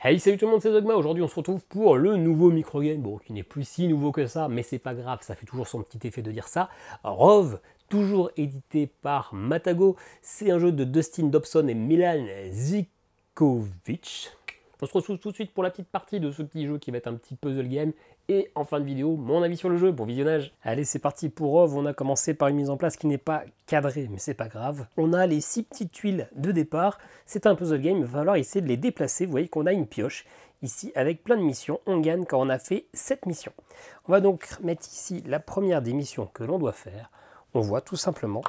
Hey, salut tout le monde, c'est Dogma. Aujourd'hui, on se retrouve pour le nouveau microgame. Bon, qui n'est plus si nouveau que ça, mais c'est pas grave, ça fait toujours son petit effet de dire ça. Rove, toujours édité par Matago. C'est un jeu de Dustin Dobson et Milan Zikovic. On se retrouve tout de suite pour la petite partie de ce petit jeu qui va être un petit puzzle game. Et en fin de vidéo, mon avis sur le jeu. Bon visionnage. Allez, c'est parti pour Rove. On a commencé par une mise en place qui n'est pas cadrée, mais c'est pas grave. On a les 6 petites tuiles de départ. C'est un puzzle game, il va falloir essayer de les déplacer. Vous voyez qu'on a une pioche ici avec plein de missions. On gagne quand on a fait 7 missions. On va donc mettre ici la première des missions que l'on doit faire. On voit tout simplement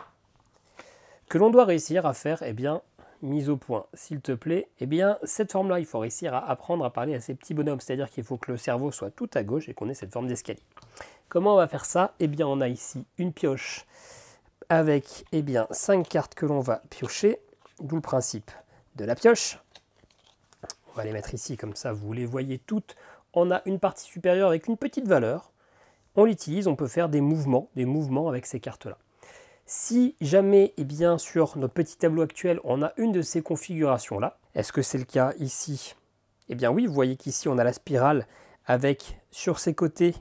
que l'on doit réussir à faire, eh bien, mise au point, s'il te plaît, eh bien, cette forme-là, il faut réussir à apprendre à parler à ces petits bonhommes, c'est-à-dire qu'il faut que le cerveau soit tout à gauche et qu'on ait cette forme d'escalier. Comment on va faire ça? Eh bien, on a ici une pioche avec, eh bien, 5 cartes que l'on va piocher, d'où le principe de la pioche. On va les mettre ici, comme ça, vous les voyez toutes. On a une partie supérieure avec une petite valeur. On l'utilise, on peut faire des mouvements avec ces cartes-là. Si jamais, eh bien, sur notre petit tableau actuel, on a une de ces configurations-là, est-ce que c'est le cas ici? Eh bien oui, vous voyez qu'ici, on a la spirale avec, sur ses côtés,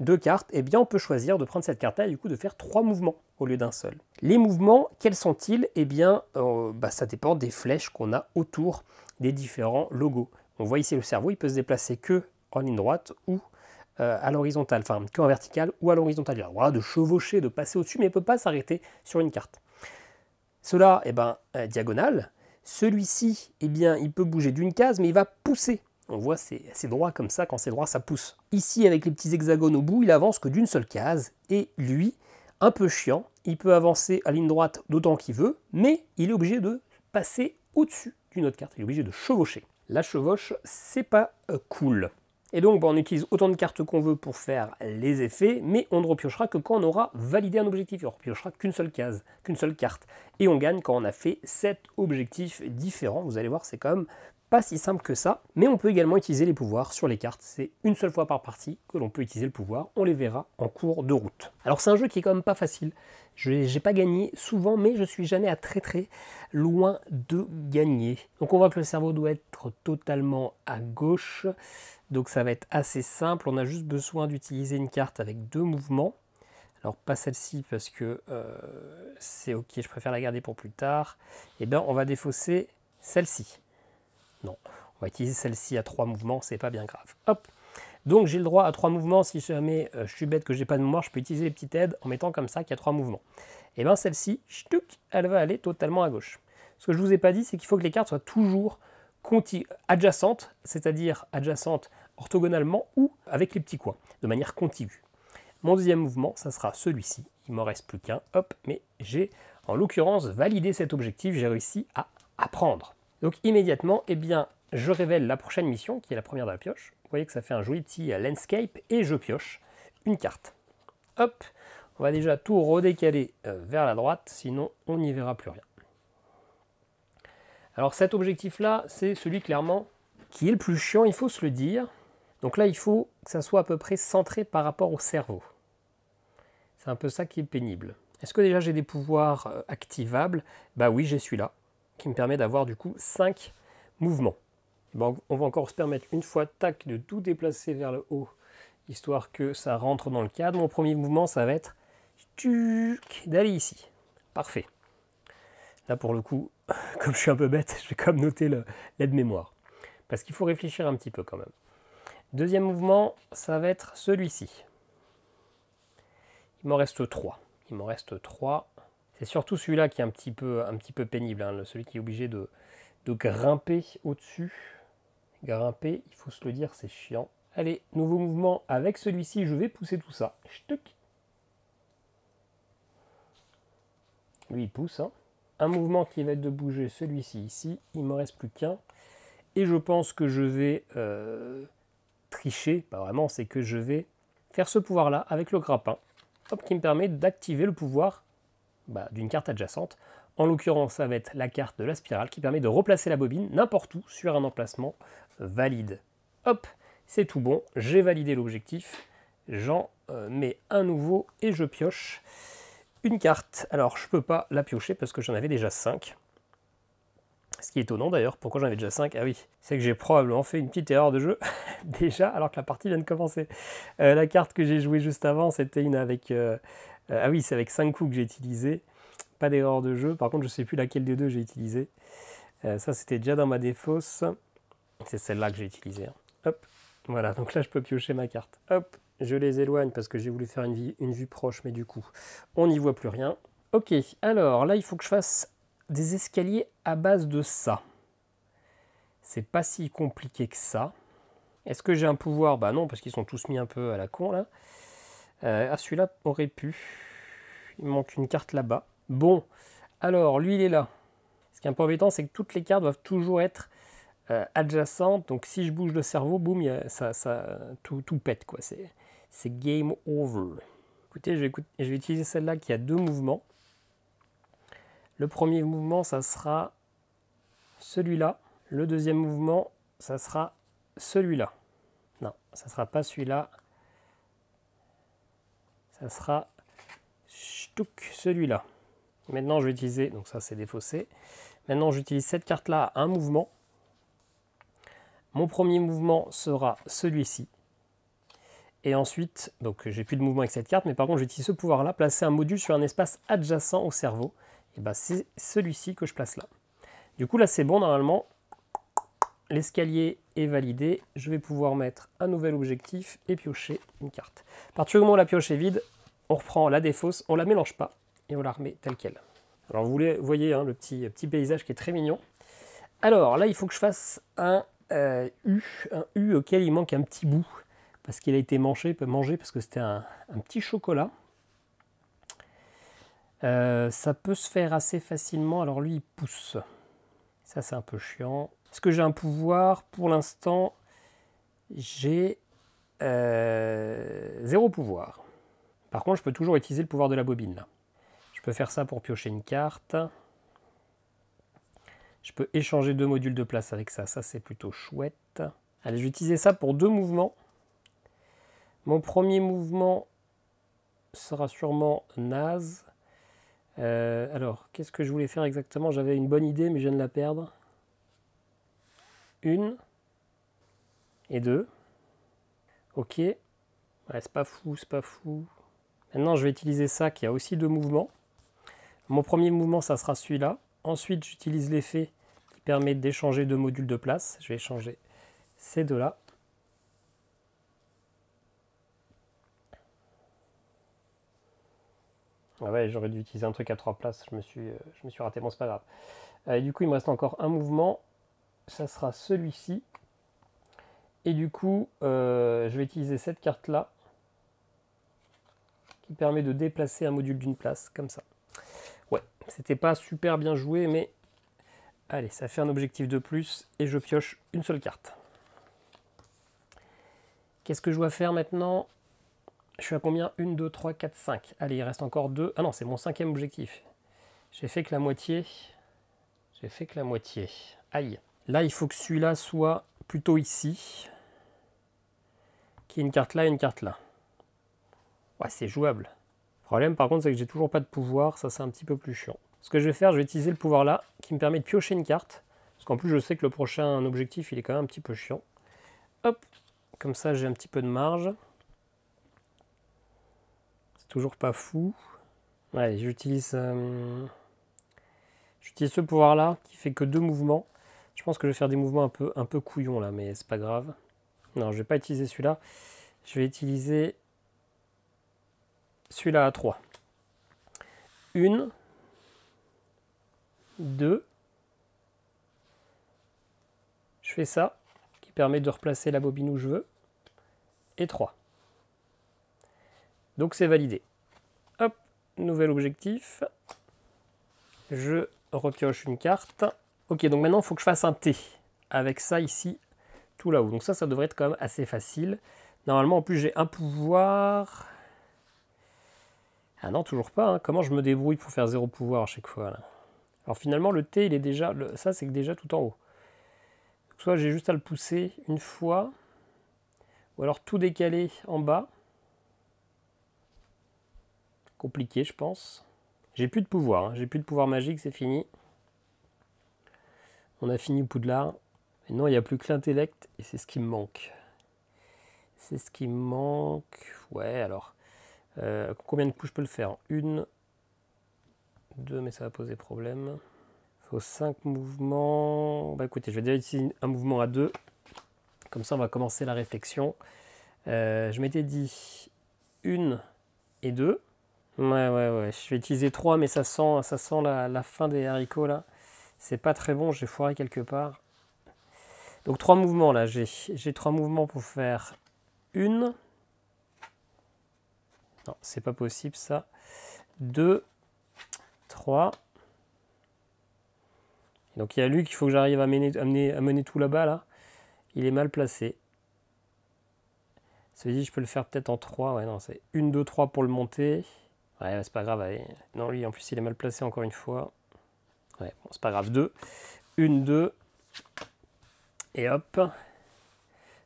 2 cartes. Eh bien, on peut choisir de prendre cette carte-là et du coup de faire 3 mouvements au lieu d'un seul. Les mouvements, quels sont-ils? Eh bien, ça dépend des flèches qu'on a autour des différents logos. On voit ici le cerveau, il peut se déplacer que en ligne droite ou à l'horizontale, enfin qu'en verticale ou à l'horizontale. Il a le droit de chevaucher, de passer au-dessus, mais il ne peut pas s'arrêter sur une carte. Cela, eh ben, diagonale. Celui-ci, eh bien, il peut bouger d'une case, mais il va pousser. On voit c'est droit comme ça, quand c'est droit, ça pousse. Ici, avec les petits hexagones au bout, il avance que d'une seule case. Et lui, un peu chiant, il peut avancer à ligne droite d'autant qu'il veut, mais il est obligé de passer au-dessus d'une autre carte. Il est obligé de chevaucher. La chevauche, c'est pas cool. Et donc, on utilise autant de cartes qu'on veut pour faire les effets, mais on ne repiochera que quand on aura validé un objectif. On ne repiochera qu'une seule case, qu'une seule carte. Et on gagne quand on a fait 7 objectifs différents. Vous allez voir, c'est quand même pas si simple que ça. Mais on peut également utiliser les pouvoirs sur les cartes. C'est une seule fois par partie que l'on peut utiliser le pouvoir. On les verra en cours de route. Alors, c'est un jeu qui est quand même pas facile. Je n'ai pas gagné souvent, mais je suis jamais à très loin de gagner. Donc on voit que le cerveau doit être totalement à gauche. Donc ça va être assez simple. On a juste besoin d'utiliser une carte avec 2 mouvements. Alors pas celle-ci parce que c'est ok, je préfère la garder pour plus tard. Et bien on va défausser celle-ci. Non, on va utiliser celle-ci à 3 mouvements, c'est pas bien grave. Hop. Donc j'ai le droit à 3 mouvements. Si jamais je suis bête que j'ai pas de mémoire, je peux utiliser les petites aides en mettant comme ça qu'il y a 3 mouvements. Et bien celle-ci, elle va aller totalement à gauche. Ce que je vous ai pas dit, c'est qu'il faut que les cartes soient toujours adjacentes, c'est-à-dire adjacentes orthogonalement ou avec les petits coins, de manière contiguë. Mon deuxième mouvement, ça sera celui-ci. Il m'en reste plus qu'un, hop, mais j'ai en l'occurrence validé cet objectif, j'ai réussi à apprendre. Donc immédiatement, eh bien, je révèle la prochaine mission, qui est la première de la pioche. Vous voyez que ça fait un joli petit landscape, et je pioche une carte. Hop, on va déjà tout redécaler vers la droite, sinon on n'y verra plus rien. Alors cet objectif-là, c'est celui clairement qui est le plus chiant, il faut se le dire. Donc là, il faut que ça soit à peu près centré par rapport au cerveau. C'est un peu ça qui est pénible. Est-ce que déjà j'ai des pouvoirs activables? Bah oui, j'ai celui-là, qui me permet d'avoir du coup 5 mouvements. Bon, on va encore se permettre une fois, tac, de tout déplacer vers le haut, histoire que ça rentre dans le cadre. Mon premier mouvement, ça va être d'aller ici. Parfait. Là, pour le coup, comme je suis un peu bête, je vais quand même noter l'aide-mémoire. Parce qu'il faut réfléchir un petit peu quand même. Deuxième mouvement, ça va être celui-ci. Il m'en reste 3. Il m'en reste 3. C'est surtout celui-là qui est un petit peu pénible. Hein, celui qui est obligé de grimper au-dessus. Grimper, il faut se le dire, c'est chiant. Allez, nouveau mouvement avec celui-ci. Je vais pousser tout ça. Lui, il pousse. Hein. Un mouvement qui va être de bouger celui-ci ici. Il ne me reste plus qu'un. Et je pense que je vais tricher, pas vraiment, c'est que je vais faire ce pouvoir-là avec le grappin, hop, qui me permet d'activer le pouvoir d'une carte adjacente. En l'occurrence, ça va être la carte de la spirale qui permet de replacer la bobine n'importe où sur un emplacement valide. Hop, c'est tout bon, j'ai validé l'objectif. J'en mets un nouveau et je pioche une carte. Alors, je ne peux pas la piocher parce que j'en avais déjà 5. Ce qui est étonnant d'ailleurs, pourquoi j'en avais déjà 5? Ah oui, c'est que j'ai probablement fait une petite erreur de jeu déjà alors que la partie vient de commencer. La carte que j'ai jouée juste avant, c'était une avec... ah oui, c'est avec 5 coups que j'ai utilisé. Pas d'erreur de jeu, par contre je sais plus laquelle des deux j'ai utilisé. Ça c'était déjà dans ma défausse. C'est celle-là que j'ai utilisée. Hein. Hop, voilà, donc là je peux piocher ma carte. Hop, je les éloigne parce que j'ai voulu faire une vue proche, mais du coup, on n'y voit plus rien. Ok, alors là il faut que je fasse des escaliers à base de ça. C'est pas si compliqué que ça. Est-ce que j'ai un pouvoir? Bah non, parce qu'ils sont tous mis un peu à la con là. Ah, celui-là aurait pu. Il me manque une carte là-bas. Bon, alors lui il est là. Ce qui est un peu embêtant, c'est que toutes les cartes doivent toujours être adjacentes. Donc si je bouge le cerveau, boum, tout pète quoi. C'est game over. Écoutez, je vais utiliser celle-là qui a 2 mouvements. Le premier mouvement, ça sera celui-là. Le deuxième mouvement, ça sera celui-là. Non, ça ne sera pas celui-là. Ça sera celui-là. Maintenant, je vais utiliser, donc ça c'est défaussé. Maintenant, j'utilise cette carte-là à un mouvement. Mon premier mouvement sera celui-ci. Et ensuite, donc j'ai plus de mouvement avec cette carte, mais par contre, j'utilise ce pouvoir-là, placer un module sur un espace adjacent au cerveau. Et ben, c'est celui-ci que je place là. Du coup, là, c'est bon, normalement. L'escalier est validé. Je vais pouvoir mettre un nouvel objectif et piocher une carte. À partir du moment où la pioche est vide, on reprend la défausse, on ne la mélange pas et on la remet telle qu'elle. Alors, vous voyez hein, le petit paysage qui est très mignon. Alors, là, il faut que je fasse un U auquel il manque un petit bout. Parce qu'il a été mangé parce que c'était un petit chocolat. Ça peut se faire assez facilement. Alors lui, il pousse. Ça, c'est un peu chiant. Est-ce que j'ai un pouvoir? Pour l'instant, j'ai 0 pouvoir. Par contre, je peux toujours utiliser le pouvoir de la bobine. Là. Je peux faire ça pour piocher une carte. Je peux échanger 2 modules de place avec ça. Ça, c'est plutôt chouette. Allez, je vais utiliser ça pour 2 mouvements. Mon premier mouvement sera sûrement naze. Alors, qu'est-ce que je voulais faire exactement? J'avais une bonne idée, mais je viens de la perdre. 1 et 2. Ok. Ouais, c'est pas fou, c'est pas fou. Maintenant, je vais utiliser ça qui a aussi 2 mouvements. Mon premier mouvement, ça sera celui-là. Ensuite, j'utilise l'effet qui permet d'échanger 2 modules de place. Je vais échanger ces deux-là. Ah ouais, j'aurais dû utiliser un truc à 3 places. Je me suis raté. Bon, c'est pas grave. Du coup, il me reste encore un mouvement. Ça sera celui-ci. Et du coup, je vais utiliser cette carte-là qui permet de déplacer un module d'une place, comme ça. Ouais, c'était pas super bien joué, mais allez, ça fait un objectif de plus et je pioche une seule carte. Qu'est-ce que je dois faire maintenant? Je suis à combien? 1, 2, 3, 4, 5. Allez, il reste encore 2. Ah non, c'est mon 5e objectif. J'ai fait que la moitié. J'ai fait que la moitié. Aïe. Là, il faut que celui-là soit plutôt ici. Qu'il y ait une carte là et une carte là. Ouais, c'est jouable. Le problème, par contre, c'est que j'ai toujours pas de pouvoir. Ça, c'est un petit peu plus chiant. Ce que je vais faire, je vais utiliser le pouvoir là, qui me permet de piocher une carte. Parce qu'en plus, je sais que le prochain objectif, il est quand même un petit peu chiant. Hop. Comme ça, j'ai un petit peu de marge. C'est toujours pas fou. Allez, j'utilise ce pouvoir-là, qui fait que 2 mouvements. Je pense que je vais faire des mouvements un peu couillons là, mais c'est pas grave. Non, je vais pas utiliser celui-là. Je vais utiliser celui-là à 3. 1, 2. Je fais ça, qui permet de replacer la bobine où je veux. Et 3. Donc c'est validé. Hop, nouvel objectif. Je repioche une carte. Ok, donc maintenant il faut que je fasse un T. Avec ça ici, tout là-haut. Donc ça devrait être quand même assez facile. Normalement, en plus, j'ai un pouvoir. Ah non, toujours pas. Hein. Comment je me débrouille pour faire 0 pouvoir à chaque fois là? Alors finalement, le T, il est déjà... Ça, c'est déjà tout en haut. Donc, soit j'ai juste à le pousser une fois, ou alors tout décaler en bas. Compliqué, je pense. J'ai plus de pouvoir. Hein. J'ai plus de pouvoir magique, c'est fini. On a fini Poudlard. Maintenant, il n'y a plus que l'intellect et c'est ce qui me manque. C'est ce qui me manque. Ouais, alors. Combien de coups je peux le faire? 1, 2, mais ça va poser problème. Il faut 5 mouvements. Bah écoutez, je vais déjà utiliser un mouvement à 2. Comme ça, on va commencer la réflexion. Je m'étais dit 1 et 2. Ouais. Je vais utiliser 3, mais ça sent la fin des haricots là. C'est pas très bon, j'ai foiré quelque part. Donc 3 mouvements là. J'ai 3 mouvements pour faire 1. Non, c'est pas possible ça. 2, 3. Donc il y a lui qu'il faut que j'arrive à mener tout là-bas là. Il est mal placé. Ça veut dire que je peux le faire peut-être en 3. Ouais, non, c'est 1, 2, 3 pour le monter. Ouais, c'est pas grave. Allez. Non, lui en plus il est mal placé encore une fois. Ouais, bon, c'est pas grave. 2. 1, 2. Et hop.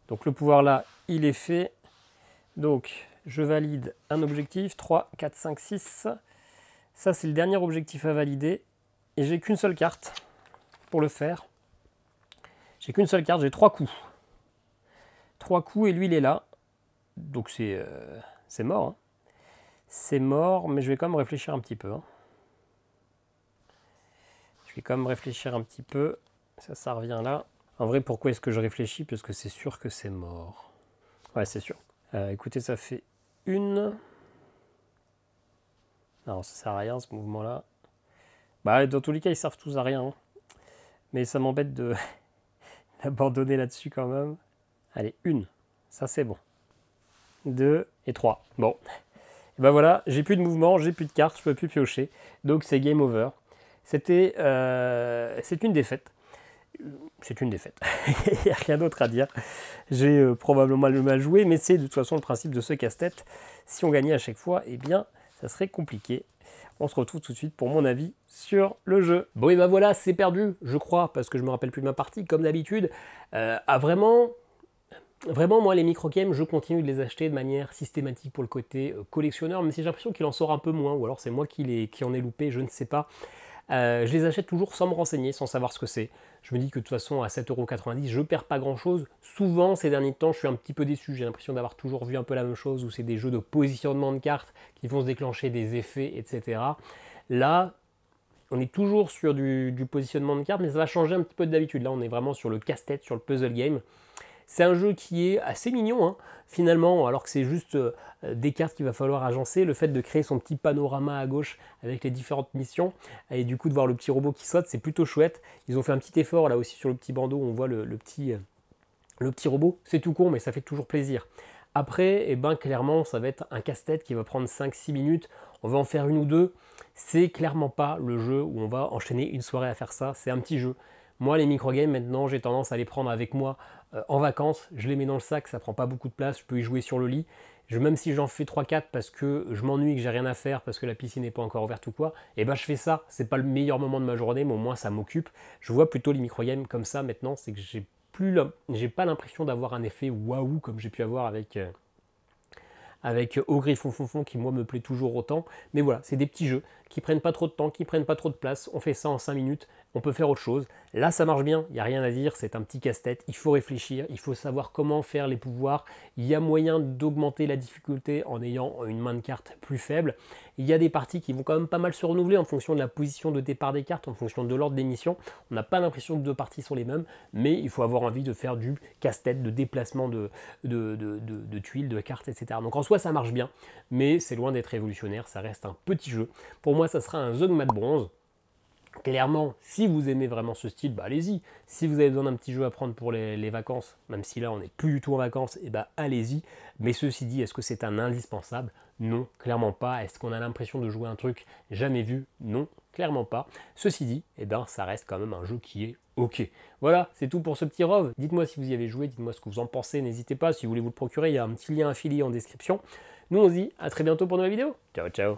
Donc le pouvoir là, il est fait. Donc je valide un objectif. 3, 4, 5, 6. Ça, c'est le dernier objectif à valider. Et j'ai qu'une seule carte pour le faire. J'ai qu'une seule carte, j'ai 3 coups. 3 coups et lui, il est là. Donc c'est mort. Hein. C'est mort, mais je vais quand même réfléchir un petit peu. Hein. Je vais quand même réfléchir un petit peu. Ça revient là. En vrai, pourquoi est-ce que je réfléchis? Parce que c'est sûr que c'est mort. Ouais, c'est sûr. Écoutez, ça fait 1. Non, ça sert à rien ce mouvement-là. Bah, dans tous les cas, ils servent tous à rien. Hein. Mais ça m'embête de d'abandonner là-dessus quand même. Allez, 1. Ça, c'est bon. 2 et 3. Bon. Et ben voilà, j'ai plus de mouvement, j'ai plus de cartes, je peux plus piocher. Donc c'est game over. C'est une défaite. C'est une défaite. Il n'y a rien d'autre à dire. J'ai probablement mal joué, mais c'est de toute façon le principe de ce casse-tête. Si on gagnait à chaque fois, eh bien, ça serait compliqué. On se retrouve tout de suite pour mon avis sur le jeu. Bon et ben voilà, c'est perdu, je crois, parce que je me rappelle plus de ma partie, comme d'habitude. Vraiment, moi, les micro-games, je continue de les acheter de manière systématique pour le côté collectionneur, mais j'ai l'impression qu'il en sort un peu moins, ou alors c'est moi qui en ai loupé, je ne sais pas. Je les achète toujours sans me renseigner, sans savoir ce que c'est. Je me dis que de toute façon, à 7,90 €, je perds pas grand-chose. Souvent, ces derniers temps, je suis un petit peu déçu. J'ai l'impression d'avoir toujours vu un peu la même chose, où c'est des jeux de positionnement de cartes qui vont se déclencher des effets, etc. Là, on est toujours sur du positionnement de cartes, mais ça va changer un petit peu d'habitude. Là, on est vraiment sur le casse-tête, sur le puzzle game. C'est un jeu qui est assez mignon, hein, finalement, alors que c'est juste des cartes qu'il va falloir agencer. Le fait de créer son petit panorama à gauche avec les différentes missions, et du coup de voir le petit robot qui saute, c'est plutôt chouette. Ils ont fait un petit effort là aussi sur le petit bandeau, on voit le petit robot. C'est tout con, mais ça fait toujours plaisir. Après, eh ben, clairement, ça va être un casse-tête qui va prendre 5-6 minutes. On va en faire une ou deux. C'est clairement pas le jeu où on va enchaîner une soirée à faire ça. C'est un petit jeu. Moi, les microgames, maintenant, j'ai tendance à les prendre avec moi en vacances. Je les mets dans le sac, ça prend pas beaucoup de place. Je peux y jouer sur le lit. Même si j'en fais 3-4 parce que je m'ennuie, que j'ai rien à faire, parce que la piscine n'est pas encore ouverte ou quoi, et ben je fais ça. C'est pas le meilleur moment de ma journée, mais au moins ça m'occupe. Je vois plutôt les microgames comme ça maintenant, c'est que j'ai pas l'impression d'avoir un effet waouh comme j'ai pu avoir avec Au Griffon Fonfon qui moi me plaît toujours autant. Mais voilà, c'est des petits jeux qui prennent pas trop de temps, qui prennent pas trop de place. On fait ça en 5 minutes, on peut faire autre chose. Là ça marche bien, il n'y a rien à dire, c'est un petit casse-tête, il faut réfléchir, il faut savoir comment faire les pouvoirs. Il y a moyen d'augmenter la difficulté en ayant une main de cartes plus faible. Il y a des parties qui vont quand même pas mal se renouveler en fonction de la position de départ des cartes, en fonction de l'ordre des missions. On n'a pas l'impression que deux parties sont les mêmes, mais il faut avoir envie de faire du casse-tête, de déplacement de tuiles, de cartes, etc. Donc en soi ça marche bien, mais c'est loin d'être révolutionnaire, ça reste un petit jeu. Pour moi ça sera un Zogmat de bronze. Clairement, si vous aimez vraiment ce style, bah allez-y. Si vous avez besoin d'un petit jeu à prendre pour les vacances, même si là on n'est plus du tout en vacances, et bah allez-y. Mais ceci dit, est-ce que c'est un indispensable? Non, clairement pas. Est-ce qu'on a l'impression de jouer un truc jamais vu? Non, clairement pas. Ceci dit, eh ben, ça reste quand même un jeu qui est ok. Voilà, c'est tout pour ce petit rove. Dites-moi si vous y avez joué, dites-moi ce que vous en pensez. N'hésitez pas, si vous voulez vous le procurer, il y a un petit lien affilié en description. Nous on se dit à très bientôt pour une nouvelle vidéo. Ciao, ciao.